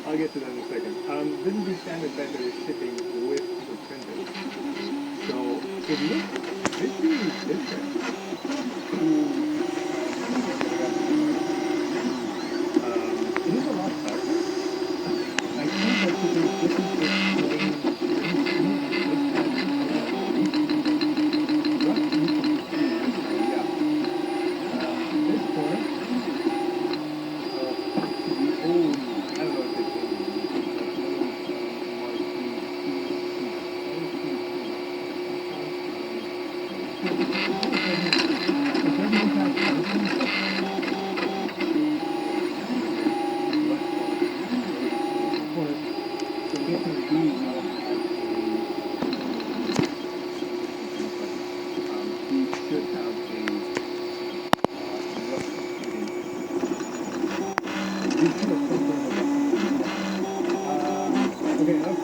I'll get to that in a second. This is the standard bed that is shipping with the printer. So it looks visually different to it is a lot darker. I think that it is different with showing this has what you can see yeah. This corner the old I don't know if it's old it doesn't have anything but so basically these now have these should have these should have some sort of a okay, enough